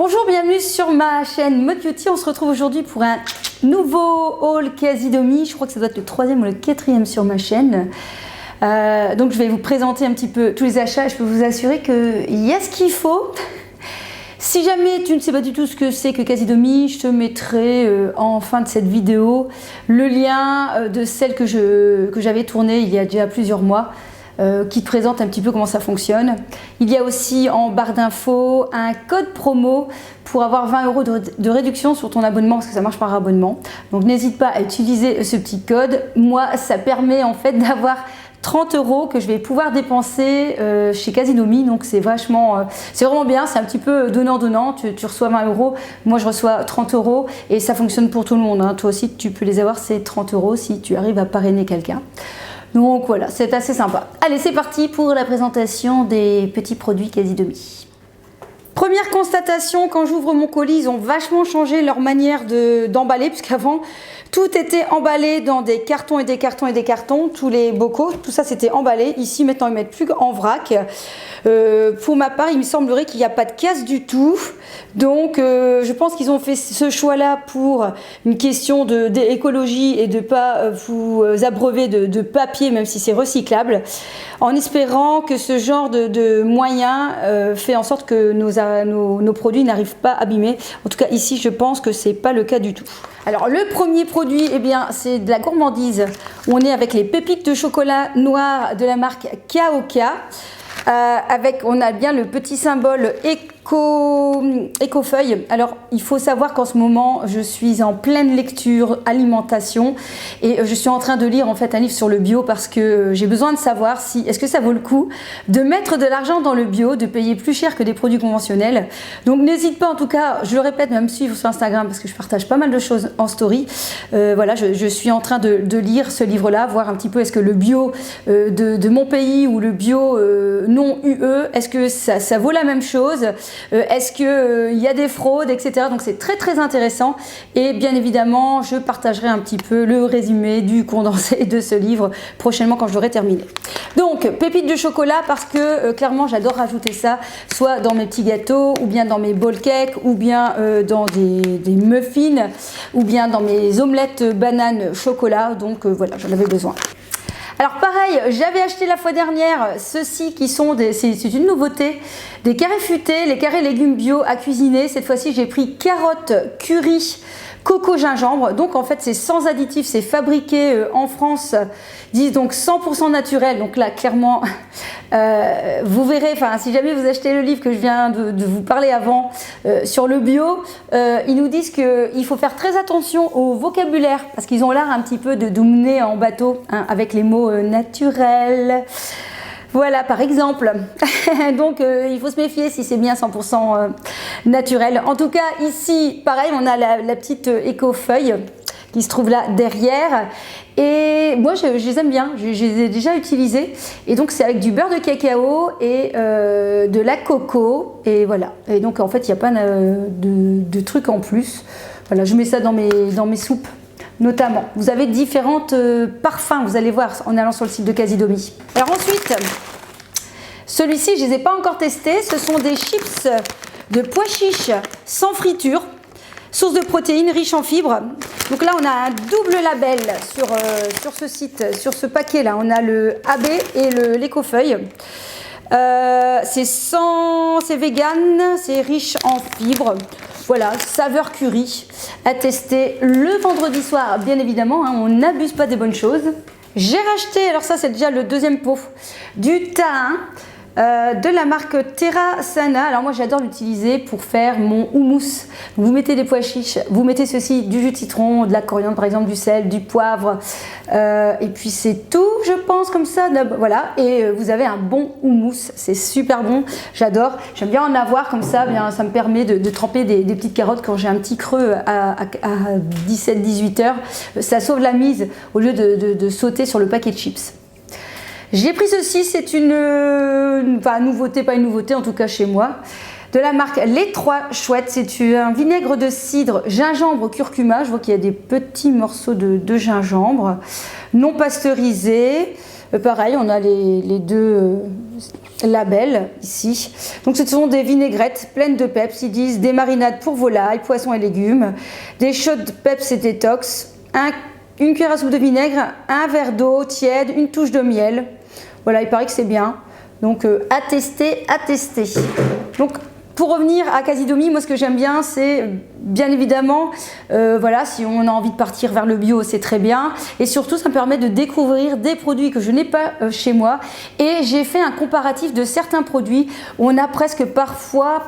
Bonjour, bienvenue sur ma chaîne Mode Beauty. On se retrouve aujourd'hui pour un nouveau haul Quasi-Domi. Je crois que ça doit être le 3e ou le 4e sur ma chaîne. Donc je vais vous présenter un petit peu tous les achats. Je peux vous assurer qu'il y a ce qu'il faut. Si jamais tu ne sais pas du tout ce que c'est que Quasi-Domi, je te mettrai en fin de cette vidéo le lien de celle que j'avais tournée il y a déjà plusieurs mois. Qui te présente un petit peu comment ça fonctionne. Il y a aussi en barre d'infos un code promo pour avoir 20 € de réduction sur ton abonnement, parce que ça marche par abonnement. Donc n'hésite pas à utiliser ce petit code. Moi, ça permet en fait d'avoir 30 € que je vais pouvoir dépenser chez Quasi-Domi. Donc c'est vraiment bien, c'est un petit peu donnant-donnant. Tu reçois 20 €, moi je reçois 30 € et ça fonctionne pour tout le monde, hein. Toi aussi tu peux les avoir, ces 30 € si tu arrives à parrainer quelqu'un. Donc voilà, c'est assez sympa. Allez, c'est parti pour la présentation des petits produits Quasi-Domi. Première constatation, quand j'ouvre mon colis, ils ont vachement changé leur manière d'emballer, puisqu'avant, tout était emballé dans des cartons et des cartons et des cartons, tous les bocaux, tout ça c'était emballé. Ici, maintenant, ils mettent plus en vrac. Pour ma part, il me semblerait qu'il n'y a pas de casse du tout. Donc, je pense qu'ils ont fait ce choix-là pour une question d'écologie et de ne pas vous abreuver de papier, même si c'est recyclable, en espérant que ce genre de moyen fait en sorte que nos produits n'arrivent pas abîmés. En tout cas, ici, je pense que c'est pas le cas du tout. Alors, le premier produit, eh bien, c'est de la gourmandise. On est avec les pépites de chocolat noir de la marque Kaoka. On a bien le petit symbole éco-feuille. Alors il faut savoir qu'en ce moment je suis en pleine lecture alimentation et je suis en train de lire en fait un livre sur le bio, parce que j'ai besoin de savoir si est-ce que ça vaut le coup de mettre de l'argent dans le bio, de payer plus cher que des produits conventionnels. Donc n'hésite pas, en tout cas je le répète, même suivre sur Instagram, parce que je partage pas mal de choses en story. Voilà, je suis en train de lire ce livre là, voir un petit peu est-ce que le bio de mon pays ou le bio non UE, est-ce que ça vaut la même chose, est-ce qu'il y a des fraudes, etc. Donc c'est très très intéressant, et bien évidemment je partagerai un petit peu le résumé du condensé de ce livre prochainement quand je l'aurai terminé. Donc pépites de chocolat, parce que clairement j'adore rajouter ça soit dans mes petits gâteaux, ou bien dans mes bowl cakes, ou bien dans des muffins, ou bien dans mes omelettes bananes chocolat. Donc voilà, j'en avais besoin. Alors pareil, j'avais acheté la fois dernière ceux-ci qui sont c'est une nouveauté, des carrés futés, les carrés légumes bio à cuisiner. Cette fois-ci j'ai pris carottes, curry, coco, gingembre. Donc en fait c'est sans additifs, c'est fabriqué en France, disent donc 100% naturel. Donc là clairement vous verrez, enfin si jamais vous achetez le livre que je viens de vous parler avant sur le bio, ils nous disent qu'il faut faire très attention au vocabulaire, parce qu'ils ont l'art un petit peu de mener en bateau, hein, avec les mots naturels. Voilà, par exemple. Donc il faut se méfier si c'est bien 100% naturel. En tout cas ici pareil, on a la petite éco-feuille qui se trouve là derrière, et moi je les aime bien, je les ai déjà utilisés, et donc c'est avec du beurre de cacao et de la coco, et voilà. Et donc en fait il n'y a pas de trucs en plus. Voilà, je mets ça dans mes soupes notamment. Vous avez différents parfums, vous allez voir en allant sur le site de Quasi-Domi. Alors ensuite, celui-ci je ne les ai pas encore testés, ce sont des chips de pois chiches sans friture, source de protéines, riche en fibres. Donc là on a un double label sur ce site, sur ce paquet là. On a le AB et l'éco-feuille. C'est vegan, c'est riche en fibres. Voilà, saveur curry à tester le vendredi soir, bien évidemment, hein, on n'abuse pas des bonnes choses. J'ai racheté, alors ça c'est déjà le deuxième pot, du thym de la marque Terra Sana. Alors moi j'adore l'utiliser pour faire mon houmous. Vous mettez des pois chiches, vous mettez ceci, du jus de citron, de la coriandre par exemple, du sel, du poivre, et puis c'est tout, je pense, comme ça. Voilà, et vous avez un bon houmous, c'est super bon, j'adore. J'aime bien en avoir comme ça, bien, ça me permet de tremper des petites carottes quand j'ai un petit creux à 17-18 heures. Ça sauve la mise au lieu de sauter sur le paquet de chips. J'ai pris ceci, c'est une nouveauté, pas une nouveauté en tout cas chez moi, de la marque Les Trois Chouettes. C'est un vinaigre de cidre, gingembre, curcuma. Je vois qu'il y a des petits morceaux de gingembre, non pasteurisé. Pareil, on a les deux label ici. Donc ce sont des vinaigrettes pleines de peps. Ils disent des marinades pour volailles, poissons et légumes, des shots de peps et détox, une cuillère à soupe de vinaigre, un verre d'eau tiède, une touche de miel. Voilà, il paraît que c'est bien. Donc à tester, à tester. Donc pour revenir à Casidomi, moi ce que j'aime bien, c'est bien évidemment, voilà, si on a envie de partir vers le bio, c'est très bien. Et surtout, ça me permet de découvrir des produits que je n'ai pas chez moi. Et j'ai fait un comparatif de certains produits où on a parfois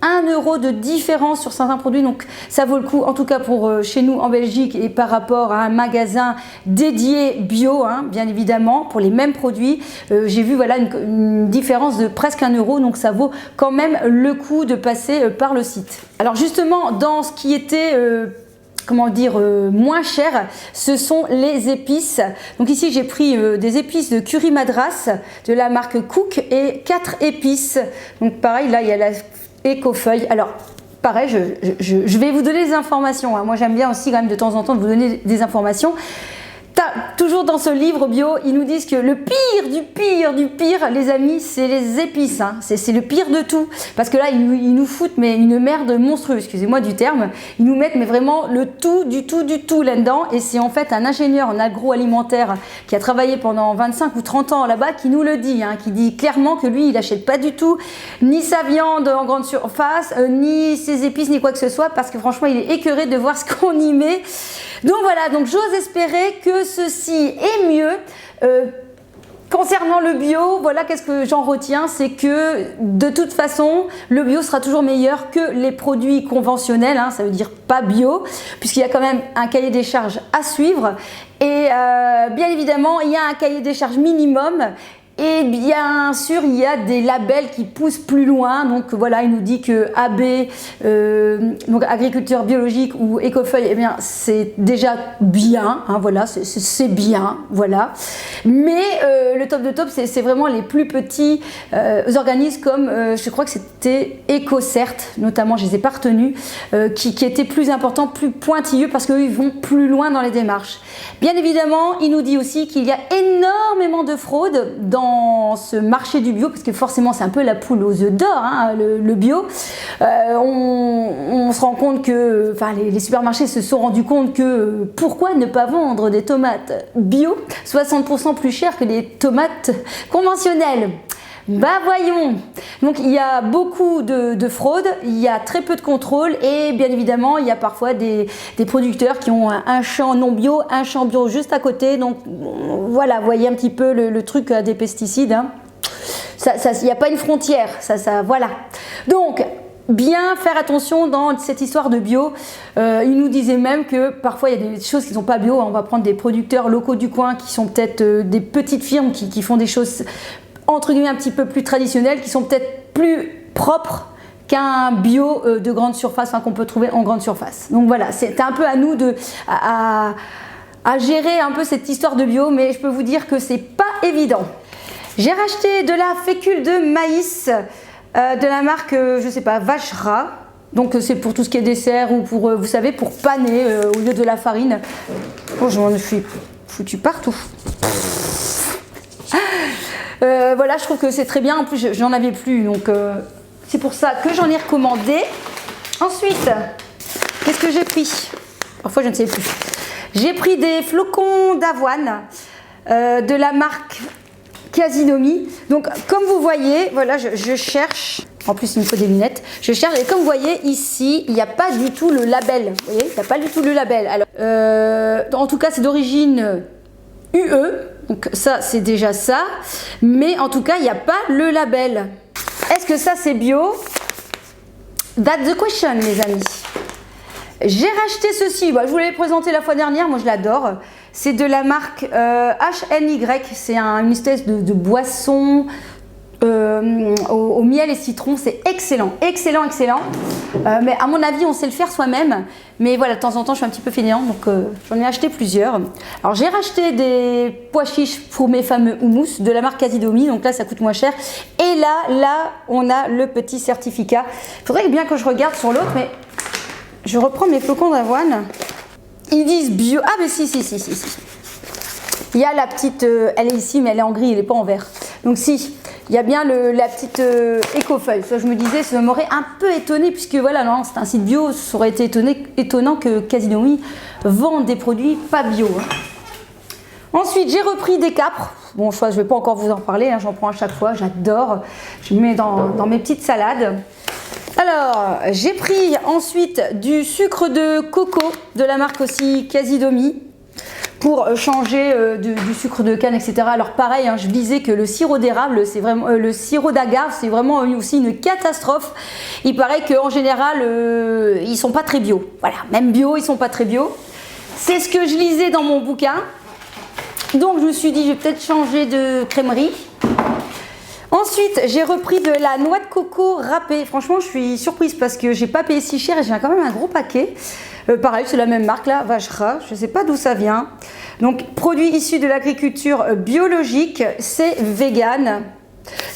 1 euro de différence sur certains produits, donc ça vaut le coup, en tout cas pour chez nous en Belgique et par rapport à un magasin dédié bio, hein, bien évidemment, pour les mêmes produits. J'ai vu voilà, une différence de presque 1 euro, donc ça vaut quand même le coup de passer par le site. Alors justement, dans ce qui était comment dire, moins cher, ce sont les épices. Donc ici j'ai pris des épices de curry madras de la marque Cook et 4 épices. Donc pareil, là il y a la éco-feuille. Alors pareil, je vais vous donner des informations, hein. Moi j'aime bien aussi quand même de temps en temps de vous donner des informations. Toujours dans ce livre bio, ils nous disent que le pire du pire du pire, les amis, c'est les épices, hein. C'est le pire de tout. Parce que là, ils nous foutent mais une merde monstrueuse, excusez-moi du terme. Ils nous mettent mais vraiment le tout du tout là-dedans. Et c'est en fait un ingénieur en agroalimentaire qui a travaillé pendant 25 ou 30 ans là-bas qui nous le dit, hein, qui dit clairement que lui, il n'achète pas du tout ni sa viande en grande surface, ni ses épices, ni quoi que ce soit, parce que franchement, il est écœuré de voir ce qu'on y met. Donc voilà, donc j'ose espérer que ceci est mieux. Concernant le bio, voilà qu'est-ce que j'en retiens, c'est que de toute façon, le bio sera toujours meilleur que les produits conventionnels, hein, ça veut dire pas bio, puisqu'il y a quand même un cahier des charges à suivre. Et bien évidemment, il y a un cahier des charges minimum. Et bien sûr, il y a des labels qui poussent plus loin. Donc voilà, il nous dit que AB, donc agriculteur biologique ou écofeuille, eh bien c'est déjà bien. Hein, voilà, c'est bien, voilà. Mais le top de top, c'est vraiment les plus petits organismes comme, je crois que c'était EcoCert, notamment, je les ai pas retenus, qui étaient plus importants, plus pointilleux parce qu'eux, ils vont plus loin dans les démarches. Bien évidemment, il nous dit aussi qu'il y a énormément de fraude dans ce marché du bio, parce que forcément c'est un peu la poule aux œufs d'or, hein, le bio. On se rend compte que, enfin les supermarchés se sont rendus compte que pourquoi ne pas vendre des tomates bio 60% plus chères que les tomates conventionnelles? Bah voyons, donc il y a beaucoup de fraude, il y a très peu de contrôle et bien évidemment il y a parfois des producteurs qui ont un champ non bio, un champ bio juste à côté, donc voilà, vous voyez un petit peu le truc des pesticides, hein. Il n'y a pas une frontière, voilà. Donc bien faire attention dans cette histoire de bio. Il nous disait même que parfois il y a des choses qui ne sont pas bio, on va prendre des producteurs locaux du coin qui sont peut-être des petites firmes qui font des choses entre guillemets un petit peu plus traditionnels, qui sont peut-être plus propres qu'un bio de grande surface, enfin, qu'on peut trouver en grande surface. Donc voilà, c'est un peu à nous à gérer un peu cette histoire de bio, mais je peux vous dire que c'est pas évident. J'ai racheté de la fécule de maïs de la marque, je sais pas, Vacherat. Donc c'est pour tout ce qui est dessert ou pour, vous savez, pour paner au lieu de la farine. Oh, je m'en suis foutu partout. Voilà, je trouve que c'est très bien. En plus, j'en avais plus, donc c'est pour ça que j'en ai recommandé. Ensuite, qu'est-ce que j'ai pris? Parfois, je ne sais plus. J'ai pris des flocons d'avoine de la marque Casidomi. Donc, comme vous voyez, voilà, je cherche. En plus, il me faut des lunettes. Je cherche et comme vous voyez ici, il n'y a pas du tout le label. Vous voyez, il n'y a pas du tout le label. Alors, en tout cas, c'est d'origine UE. Donc ça, c'est déjà ça. Mais en tout cas, il n'y a pas le label. Est-ce que ça, c'est bio? That's the question, les amis. J'ai racheté ceci. Bah, je vous l'avais présenté la fois dernière. Moi, je l'adore. C'est de la marque HNY. C'est une espèce de boisson au miel et citron. C'est excellent, excellent, excellent. Mais à mon avis, on sait le faire soi-même. Mais voilà, de temps en temps, je suis un petit peu fainéante, donc j'en ai acheté plusieurs. Alors, j'ai racheté des pois chiches pour mes fameux houmous de la marque Casidomi. Donc là, ça coûte moins cher. Et là, on a le petit certificat. Il faudrait bien que je regarde sur l'autre, mais je reprends mes flocons d'avoine. Ils disent bio. Ah, mais si. Il y a la petite, elle est ici, mais elle est en gris, elle n'est pas en vert. Donc si, il y a bien la petite écofeuille. Ça, je me disais, ça m'aurait un peu étonné, puisque voilà, non, c'est un site bio, ça aurait été étonnant que Casidomi vende des produits pas bio. Hein. Ensuite, j'ai repris des capres. Bon, je ne vais pas encore vous en parler, hein, j'en prends à chaque fois, j'adore. Je mets dans mes petites salades. Alors, j'ai pris ensuite du sucre de coco de la marque aussi Casidomi pour changer du sucre de canne, etc. Alors pareil, hein, je disais que le sirop d'érable, c'est vraiment le sirop d'agave, c'est vraiment aussi une catastrophe. Il paraît qu'en général, ils sont pas très bio. Voilà, même bio, ils sont pas très bio. C'est ce que je lisais dans mon bouquin. Donc je me suis dit, je vais peut-être changer de crèmerie. Ensuite, j'ai repris de la noix de coco râpée. Franchement, je suis surprise parce que j'ai pas payé si cher et j'ai quand même un gros paquet. Pareil, c'est la même marque là, Vacherin. Je ne sais pas d'où ça vient. Donc, produit issu de l'agriculture biologique, c'est vegan.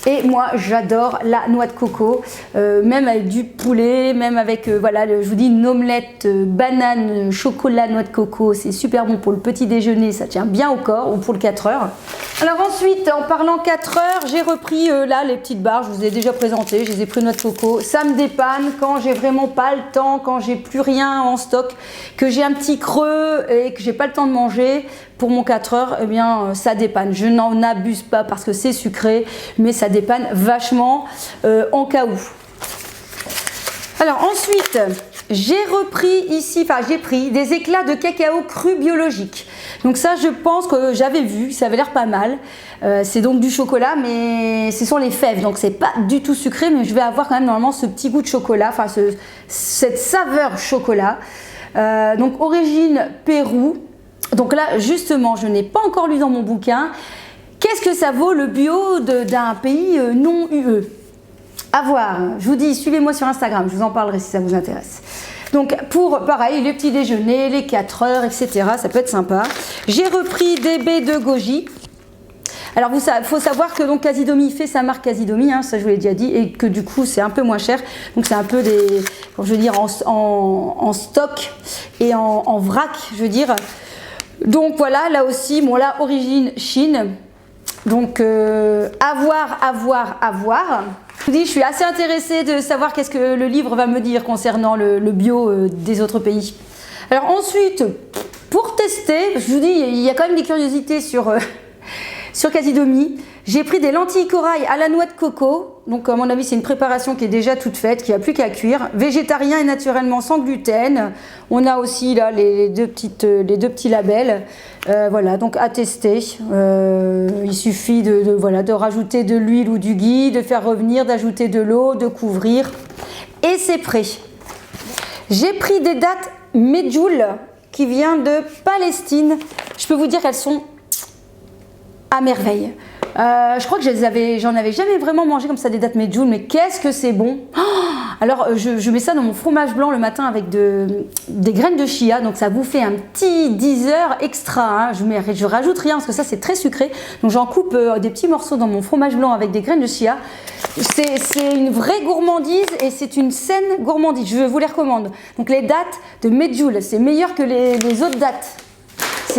Et moi, j'adore la noix de coco, même avec du poulet, même avec, voilà, je vous dis, une omelette, banane, chocolat, noix de coco. C'est super bon pour le petit déjeuner, ça tient bien au corps, ou pour le 4 heures. Alors ensuite, en parlant 4 heures, j'ai repris là les petites barres, je vous ai déjà présenté, je les ai pris noix de coco. Ça me dépanne quand j'ai vraiment pas le temps, quand j'ai plus rien en stock, que j'ai un petit creux et que j'ai pas le temps de manger. Pour mon 4 heures, eh bien, ça dépanne. Je n'en abuse pas parce que c'est sucré, mais ça dépanne vachement en cas où. Alors ensuite, j'ai repris ici, enfin j'ai pris des éclats de cacao cru biologique. Donc ça, je pense que j'avais vu, ça avait l'air pas mal. C'est donc du chocolat, mais ce sont les fèves, donc c'est pas du tout sucré, mais je vais avoir quand même normalement ce petit goût de chocolat, enfin cette saveur chocolat. Donc origine Pérou. Donc là, justement, je n'ai pas encore lu dans mon bouquin. Qu'est-ce que ça vaut le bio d'un pays non UE? À voir. Je vous dis, suivez-moi sur Instagram, je vous en parlerai si ça vous intéresse. Donc pour, pareil, les petits déjeuners, les 4 heures, etc. Ça peut être sympa. J'ai repris des baies de goji. Alors il faut savoir que donc Casidomi fait sa marque Casidomi, hein, ça je vous l'ai déjà dit, et que du coup c'est un peu moins cher. Donc c'est un peu des, je veux dire, en stock et en vrac, je veux dire. Donc voilà, là aussi, bon là, origine Chine. Donc à voir. Je vous dis, je suis assez intéressée de savoir qu'est-ce que le livre va me dire concernant le bio des autres pays. Alors ensuite, pour tester, je vous dis, il y a quand même des curiosités sur Casidomi. J'ai pris des lentilles corail à la noix de coco. Donc à mon avis, c'est une préparation qui est déjà toute faite, qui n'a plus qu'à cuire. Végétarien et naturellement sans gluten. On a aussi là les deux petits labels. Voilà, donc à tester. Il suffit de rajouter de l'huile ou du ghee, de faire revenir, d'ajouter de l'eau, de couvrir. Et c'est prêt. J'ai pris des dattes medjool qui viennent de Palestine. Je peux vous dire qu'elles sont à merveille. Je crois que j'en avais jamais vraiment mangé comme ça des dattes medjool, mais qu'est-ce que c'est bon! Oh, alors je mets ça dans mon fromage blanc le matin avec des graines de chia, donc ça vous fait un petit 10 heures extra. Hein. Je rajoute rien parce que ça c'est très sucré, donc j'en coupe des petits morceaux dans mon fromage blanc avec des graines de chia. C'est une vraie gourmandise et c'est une saine gourmandise. Je vous les recommande. Donc les dattes de medjool, c'est meilleur que les autres dattes.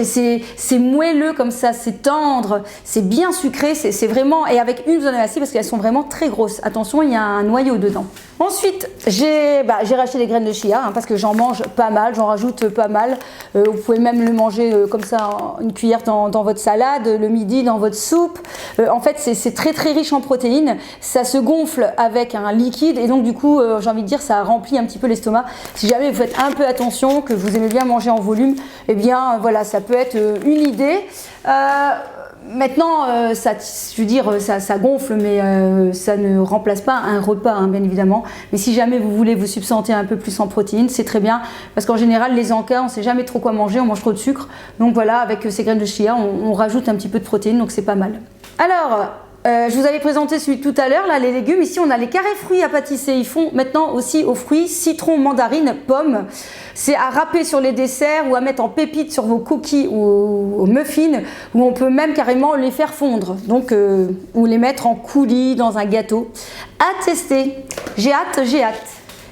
C'est moelleux comme ça, c'est tendre, c'est bien sucré, c'est vraiment, et avec une vous en avez assez parce qu'elles sont vraiment très grosses. Attention, il y a un noyau dedans. Ensuite, j'ai racheté des graines de chia hein, parce que j'en mange pas mal, j'en rajoute pas mal. Vous pouvez même le manger comme ça, une cuillère dans votre salade, le midi dans votre soupe. En fait, c'est très très riche en protéines. Ça se gonfle avec un liquide et donc du coup, j'ai envie de dire, ça remplit un petit peu l'estomac. Si jamais vous faites un peu attention, que vous aimez bien manger en volume, eh bien voilà, ça peut être une idée. Maintenant, je veux dire, ça gonfle, mais ça ne remplace pas un repas, hein, bien évidemment. Mais si jamais vous voulez vous substanter un peu plus en protéines, c'est très bien. Parce qu'en général, les encas, on ne sait jamais trop quoi manger, on mange trop de sucre. Donc voilà, avec ces graines de chia, on rajoute un petit peu de protéines, donc c'est pas mal. Alors, je vous avais présenté celui de tout à l'heure, là, les légumes. Ici, on a les carrés fruits à pâtisser. Ils font maintenant aussi aux fruits, citron, mandarine, pomme. C'est à râper sur les desserts ou à mettre en pépites sur vos cookies ou aux muffins, ou on peut même carrément les faire fondre. Donc, ou les mettre en coulis dans un gâteau. À tester. J'ai hâte.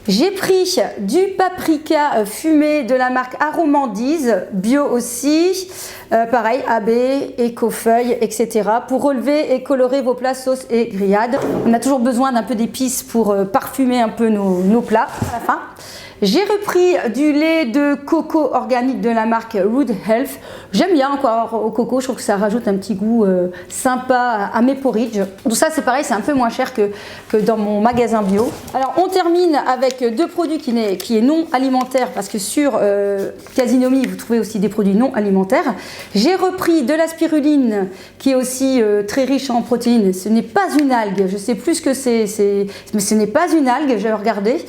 J'ai pris du paprika fumé de la marque Aromandise, bio aussi, pareil, AB, éco-feuille, etc. pour relever et colorer vos plats, sauces et grillades. On a toujours besoin d'un peu d'épices pour parfumer un peu nos plats à la fin. J'ai repris du lait de coco organique de la marque Root Health. J'aime bien encore au coco, je trouve que ça rajoute un petit goût sympa à mes porridge. Tout ça c'est pareil, c'est un peu moins cher que dans mon magasin bio. Alors on termine avec deux produits qui est non alimentaire parce que sur Casinomi vous trouvez aussi des produits non alimentaires. J'ai repris de la spiruline qui est aussi très riche en protéines. Ce n'est pas une algue, je sais plus ce que c'est, mais ce n'est pas une algue, j'ai regardé,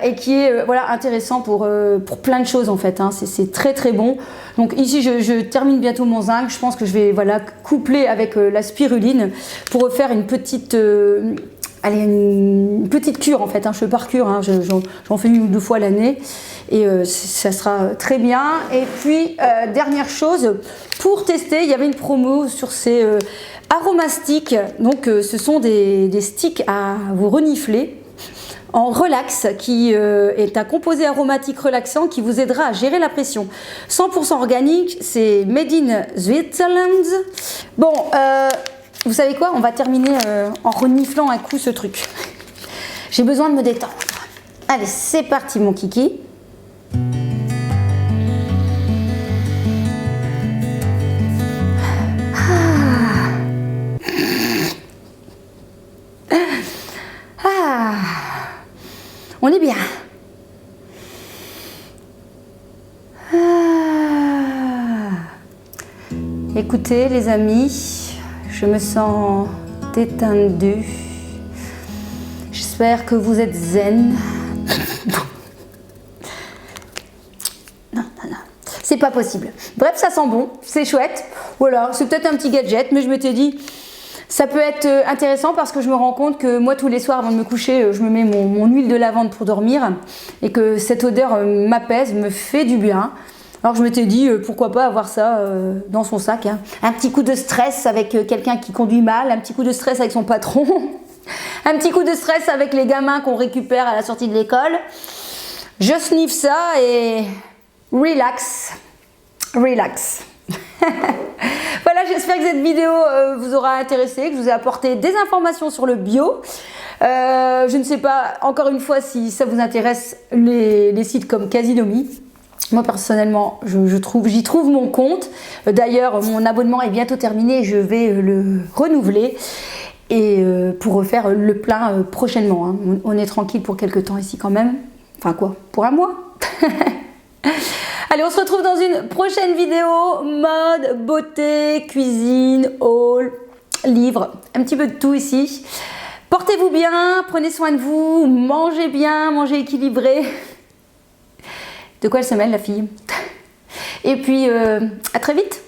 et qui est voilà, intéressant pour plein de choses en fait, hein. C'est très très bon. Donc ici je termine bientôt mon zinc, je pense que je vais voilà, coupler avec la spiruline pour faire une petite, allez, une petite cure en fait, hein. Je fais par cure, hein. J'en fais une ou deux fois l'année et ça sera très bien. Et puis dernière chose, pour tester, il y avait une promo sur ces aromastiques, donc ce sont des sticks à vous renifler en relax, qui est un composé aromatique relaxant qui vous aidera à gérer la pression. 100% organique, c'est made in Switzerland. Bon, vous savez quoi? On va terminer en reniflant un coup ce truc. J'ai besoin de me détendre. Allez, c'est parti mon kiki. On est bien. Écoutez les amis, je me sens détendue. J'espère que vous êtes zen. Non, c'est pas possible. Bref, ça sent bon, c'est chouette. Voilà, c'est peut-être un petit gadget, mais je m'étais dit... Ça peut être intéressant parce que je me rends compte que moi tous les soirs avant de me coucher je me mets mon huile de lavande pour dormir et que cette odeur m'apaise, me fait du bien. Alors je m'étais dit pourquoi pas avoir ça dans son sac, hein. Un petit coup de stress avec quelqu'un qui conduit mal, un petit coup de stress avec son patron, un petit coup de stress avec les gamins qu'on récupère à la sortie de l'école. Je sniffe ça et relax, relax. Voilà, j'espère que cette vidéo vous aura intéressé, que je vous ai apporté des informations sur le bio. Je ne sais pas, encore une fois, si ça vous intéresse, les sites comme Casinomi. Moi, personnellement, j'y trouve mon compte. D'ailleurs, mon abonnement est bientôt terminé, je vais le renouveler. Et pour refaire le plein prochainement, hein. On est tranquille pour quelques temps ici quand même. Enfin quoi, pour un mois. Allez, on se retrouve dans une prochaine vidéo, mode, beauté, cuisine, haul, livre, un petit peu de tout ici. Portez-vous bien, prenez soin de vous, mangez bien, mangez équilibré. De quoi elle se mêle la fille? Et puis, à très vite.